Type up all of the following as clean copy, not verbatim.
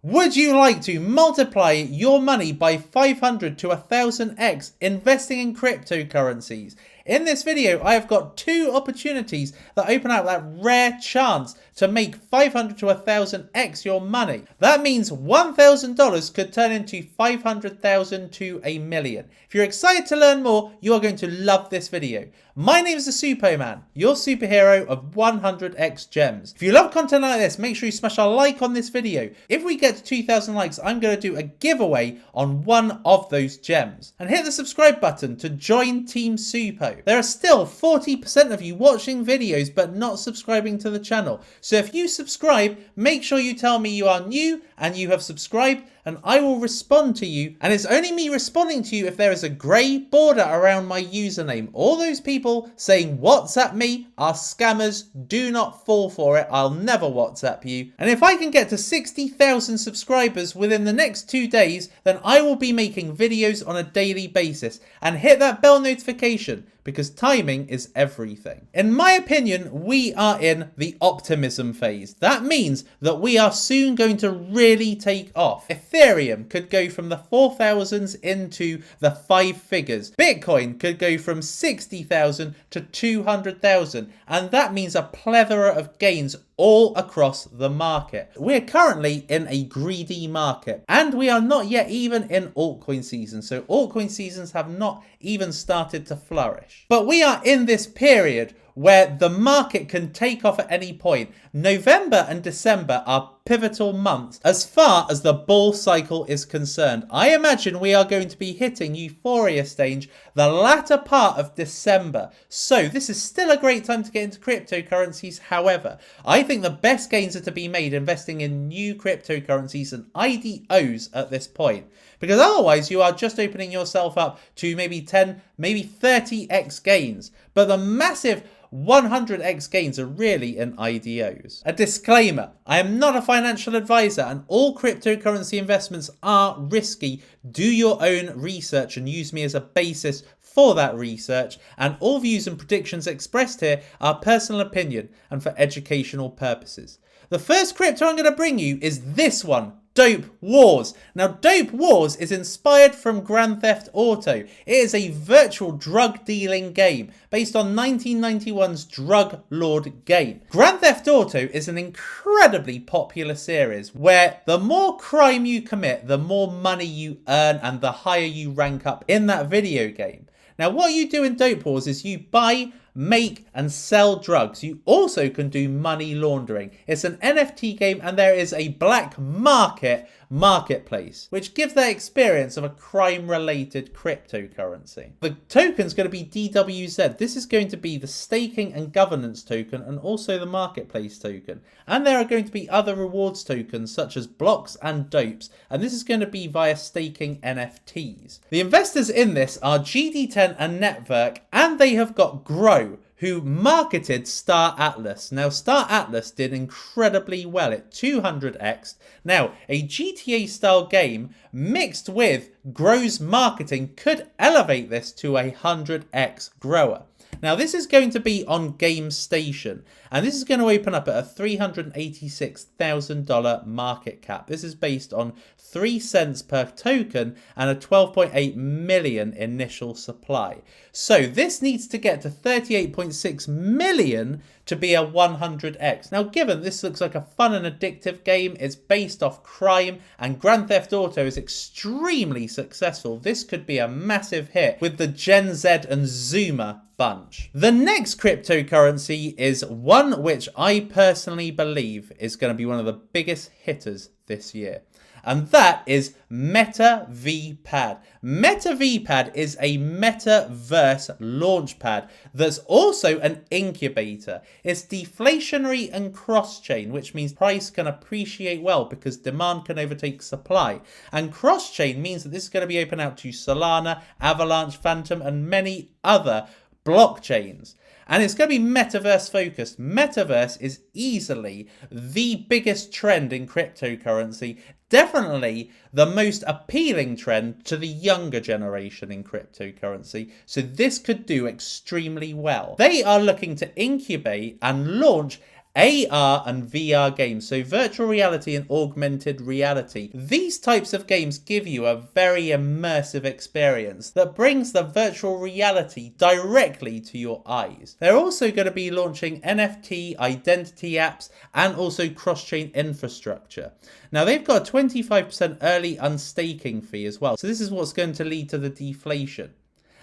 Would you like to multiply your money by 500 to 1000x investing in cryptocurrencies? In this video, I have got two opportunities that open up that rare chance to make 500 to 1000x your money. That means $1,000 could turn into 500,000 to a million. If you're excited to learn more, you are going to love this video. My name is the Suppoman, your superhero of 100x gems. If you love content like this, make sure you smash a like on this video. If we get to 2,000 likes, I'm going to do a giveaway on one of those gems. And hit the subscribe button to join Team Suppo. There are still 40% of you watching videos but not subscribing to the channel. So if you subscribe, make sure you tell me you are new and you have subscribed, and I will respond to you. And it's only me responding to you if there is a grey border around my username. All those people saying WhatsApp me are scammers. Do not fall for it. I'll never WhatsApp you. And if I can get to 60,000 subscribers within the next 2 days, then I will be making videos on a daily basis. And hit that bell notification, because timing is everything. In my opinion, we are in the optimism phase. That means that we are soon going to really take off. Ethereum could go from the 4,000s into the 5 figures. Bitcoin could go from 60,000 to 200,000. And that means a plethora of gains all across the market. We're currently in a greedy market, and we are not yet even in altcoin season. So altcoin seasons have not even started to flourish. But we are in this period where the market can take off at any point. November and December are pivotal months as far as the bull cycle is concerned. I imagine we are going to be hitting euphoria stage the latter part of December. So this is still a great time to get into cryptocurrencies. However, I think the best gains are to be made investing in new cryptocurrencies and IDOs at this point. Because otherwise you are just opening yourself up to maybe 10, maybe 30x gains. But the massive 100x gains are really in IDOs. A disclaimer, I am not a financial advisor and all cryptocurrency investments are risky. Do your own research and use me as a basis for that research, and all views and predictions expressed here are personal opinion and for educational purposes. The first crypto I'm going to bring you is this one. Dope Wars. Now, Dope Wars is inspired from Grand Theft Auto. It is a virtual drug dealing game based on 1991's Drug Lord game. Grand Theft Auto is an incredibly popular series where the more crime you commit, the more money you earn and the higher you rank up in that video game. Now, what you do in Dope Wars is you buy, make and sell drugs. You also can do money laundering. It's an NFT game and there is a black marketplace, which gives that experience of a crime-related cryptocurrency. The token's going to be DWZ. This is going to be the staking and governance token and also the marketplace token. And there are going to be other rewards tokens such as blocks and dopes. And this is going to be via staking NFTs. The investors in this are GD10 and Network, and they have got Grow, who marketed Star Atlas. Now, Star Atlas did incredibly well at 200x. Now, a GTA style game mixed with Grow's marketing could elevate this to a 100x grower. Now, this is going to be on Game Station, and this is going to open up at a $386,000 market cap. This is based on 3 cents per token and a 12.8 million initial supply. So this needs to get to 38.6 million to be a 100x. Now, given this looks like a fun and addictive game, it's based off crime, and Grand Theft Auto is extremely successful, this could be a massive hit with the Gen Z and Zoomer bunch. The next cryptocurrency is one which I personally believe is going to be one of the biggest hitters this year. And that is MetaVPad. MetaVPad is a Metaverse launchpad that's also an incubator. It's deflationary and cross-chain, which means price can appreciate well because demand can overtake supply. And cross-chain means that this is going to be open out to Solana, Avalanche, Phantom, and many other blockchains. And it's going to be metaverse focused. Metaverse is easily the biggest trend in cryptocurrency. Definitely the most appealing trend to the younger generation in cryptocurrency. So this could do extremely well. They are looking to incubate and launch AR and VR games, so virtual reality and augmented reality. These types of games give you a very immersive experience that brings the virtual reality directly to your eyes. They're also going to be launching NFT identity apps and also cross-chain infrastructure. Now they've got a 25% early unstaking fee as well, so this is what's going to lead to the deflation.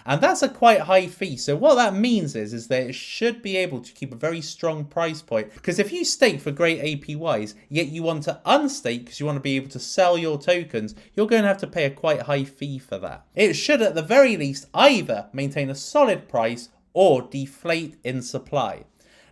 And that's a quite high fee. So what that means is that it should be able to keep a very strong price point. Because if you stake for great APYs, yet you want to unstake because you want to be able to sell your tokens, you're going to have to pay a quite high fee for that. It should at the very least either maintain a solid price or deflate in supply.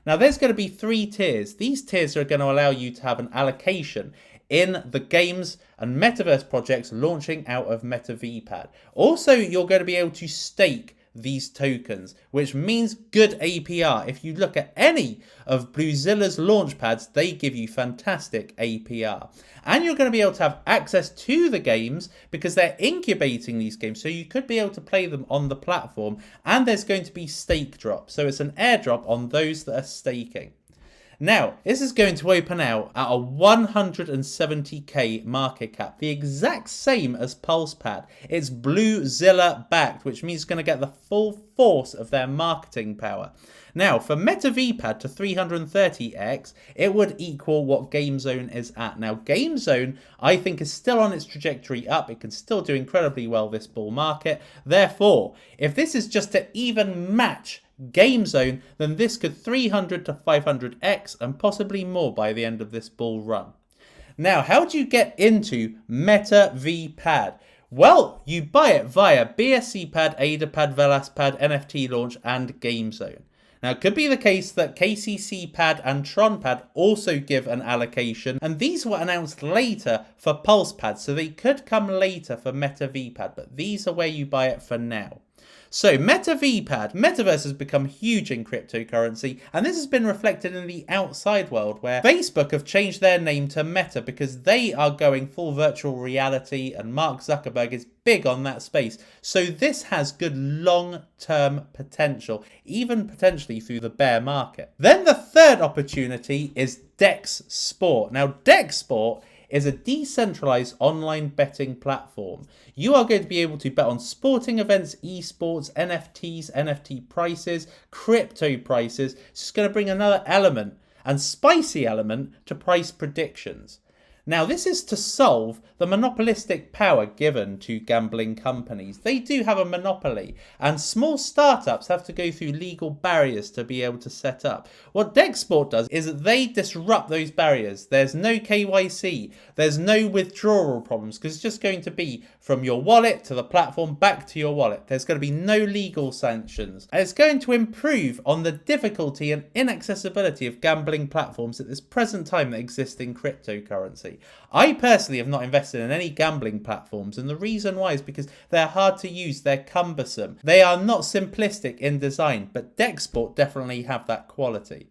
Now there's going to be 3 tiers. These tiers are going to allow you to have an allocation in the games and metaverse projects launching out of MetaVPad. Also, you're going to be able to stake these tokens, which means good APR. If you look at any of Bluezilla's launch pads, they give you fantastic APR. And you're going to be able to have access to the games because they're incubating these games, so you could be able to play them on the platform, and there's going to be stake drops. So it's an airdrop on those that are staking. Now, this is going to open out at a 170k market cap, the exact same as PulsePad. It's Bluezilla backed, which means it's going to get the full force of their marketing power. Now, for MetaVPad to 330x, it would equal what GameZone is at. Now, GameZone, I think, is still on its trajectory up. It can still do incredibly well this bull market. Therefore, if this is just to even match GameZone, then this could 300 to 500x and possibly more by the end of this bull run. Now, how do you get into MetaVPad? Well, you buy it via BSCPad, ADAPad, VelasPad, NFT Launch, and GameZone. Now, it could be the case that KCCPad and TronPad also give an allocation, and these were announced later for PulsePad, so they could come later for MetaVPad, but these are where you buy it for now. So MetaVPad, Metaverse has become huge in cryptocurrency, and this has been reflected in the outside world where Facebook have changed their name to Meta because they are going full virtual reality and Mark Zuckerberg is big on that space. So this has good long-term potential, even potentially through the bear market. Then the third opportunity is DexSport. Now DexSport is a decentralized online betting platform. You are going to be able to bet on sporting events, esports, NFTs, NFT prices, crypto prices. It's just going to bring another element and spicy element to price predictions. Now, this is to solve the monopolistic power given to gambling companies. They do have a monopoly, and small startups have to go through legal barriers to be able to set up. What DexSport does is that they disrupt those barriers. There's no KYC, there's no withdrawal problems, because it's just going to be from your wallet to the platform back to your wallet. There's going to be no legal sanctions. And it's going to improve on the difficulty and inaccessibility of gambling platforms at this present time that exist in cryptocurrency. I personally have not invested in any gambling platforms, and the reason why is because they're hard to use, they're cumbersome, they are not simplistic in design, but DexSport definitely have that quality.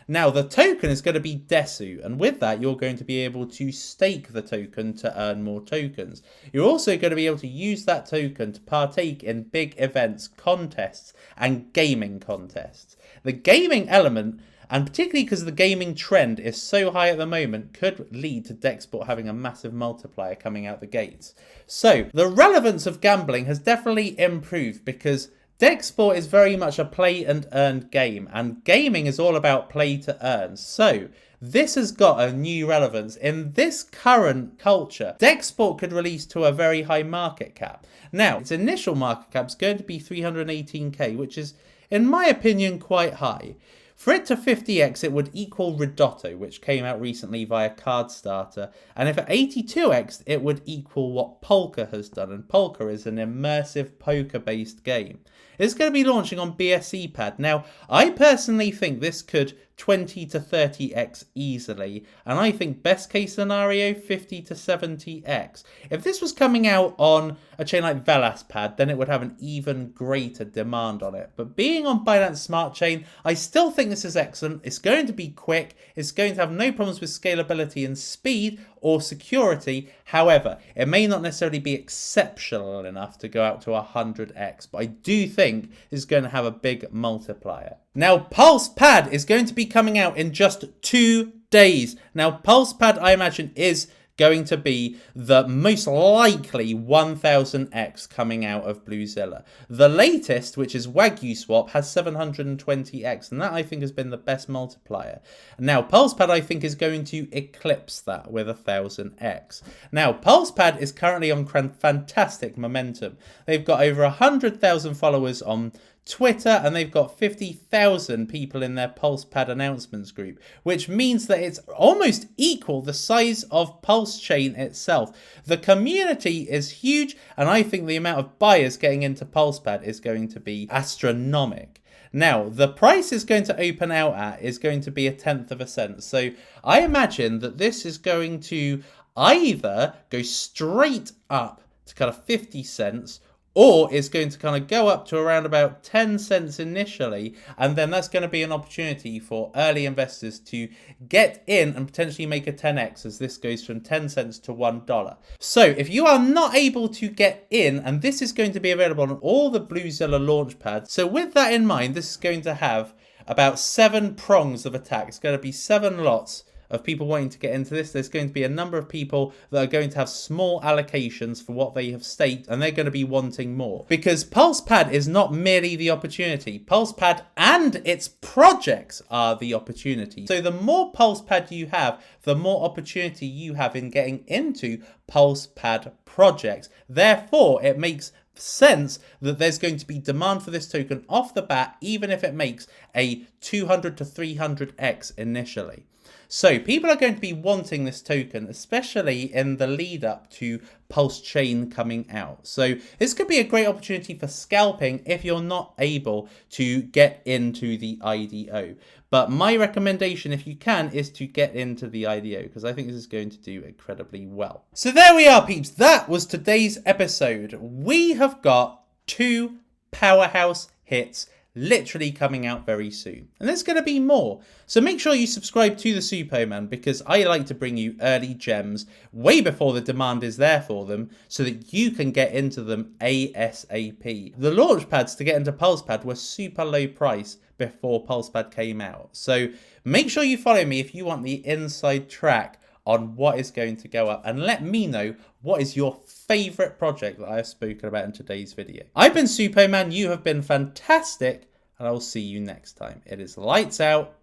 Now the token is going to be DESU, and with that you're going to be able to stake the token to earn more tokens. You're also going to be able to use that token to partake in big events, contests, and gaming contests. The gaming element, and particularly because the gaming trend is so high at the moment, could lead to DexSport having a massive multiplier coming out the gates. So the relevance of gambling has definitely improved because DexSport is very much a play and earn game, and gaming is all about play to earn. So this has got a new relevance. In this current culture, DexSport could release to a very high market cap. Now, its initial market cap is going to be 318k, which is, in my opinion, quite high. For it to 50x, it would equal Ridotto, which came out recently via Cardstarter. And if at 82x, it would equal what Polka has done. And Polka is an immersive poker-based game. It's going to be launching on BSCPad. Now, I personally think this could 20 to 30x easily, and I think best case scenario 50 to 70x. If this was coming out on a chain like VelasPad, then it would have an even greater demand on it. But being on Binance Smart Chain, I still think this is excellent. It's going to be quick, it's going to have no problems with scalability and speed. or security. However, it may not necessarily be exceptional enough to go out to 100x, but I do think it's going to have a big multiplier. Now, PulsePad is going to be coming out in just 2 days. Now, PulsePad, I imagine, is going to be the most likely 1000x coming out of Bluezilla. The latest, which is Wagyu Swap, has 720x, and that I think has been the best multiplier. Now, PulsePad I think is going to eclipse that with 1000x. Now, PulsePad is currently on fantastic momentum. They've got over 100,000 followers on Twitter, and they've got 50,000 people in their PulsePad announcements group, which means that it's almost equal the size of Pulse Chain itself. The community is huge, and I think the amount of buyers getting into PulsePad is going to be astronomical. Now, the price is going to open out at is going to be 1/10 of a cent. So I imagine that this is going to either go straight up to kind of 50 cents, or it's going to kind of go up to around about 10 cents initially, and then that's going to be an opportunity for early investors to get in and potentially make a 10x as this goes from 10 cents to $1. So if you are not able to get in, and this is going to be available on all the Bluezilla launch pads, so with that in mind, this is going to have about 7 prongs of attack. It's going to be 7 lots of people wanting to get into this. There's going to be a number of people that are going to have small allocations for what they have staked, and they're going to be wanting more. Because PulsePad is not merely the opportunity. PulsePad and its projects are the opportunity. So the more PulsePad you have, the more opportunity you have in getting into PulsePad projects. Therefore, it makes sense that there's going to be demand for this token off the bat, even if it makes a 200 to 300x initially. So people are going to be wanting this token, especially in the lead up to Pulse Chain coming out. So this could be a great opportunity for scalping if you're not able to get into the IDO. But my recommendation, if you can, is to get into the IDO, because I think this is going to do incredibly well. So there we are, peeps. That was today's episode. We have got 2 powerhouse hits literally coming out very soon, and there's going to be more. So make sure you subscribe to the Suppoman, because I like to bring you early gems way before the demand is there for them, so that you can get into them ASAP. The launch pads to get into PulsePad were super low price before PulsePad came out, so make sure you follow me if you want the inside track on what is going to go up, and let me know what is your favorite project that I have spoken about in today's video. I've been Suppoman, you have been fantastic, and I will see you next time. It is lights out,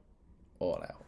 all out.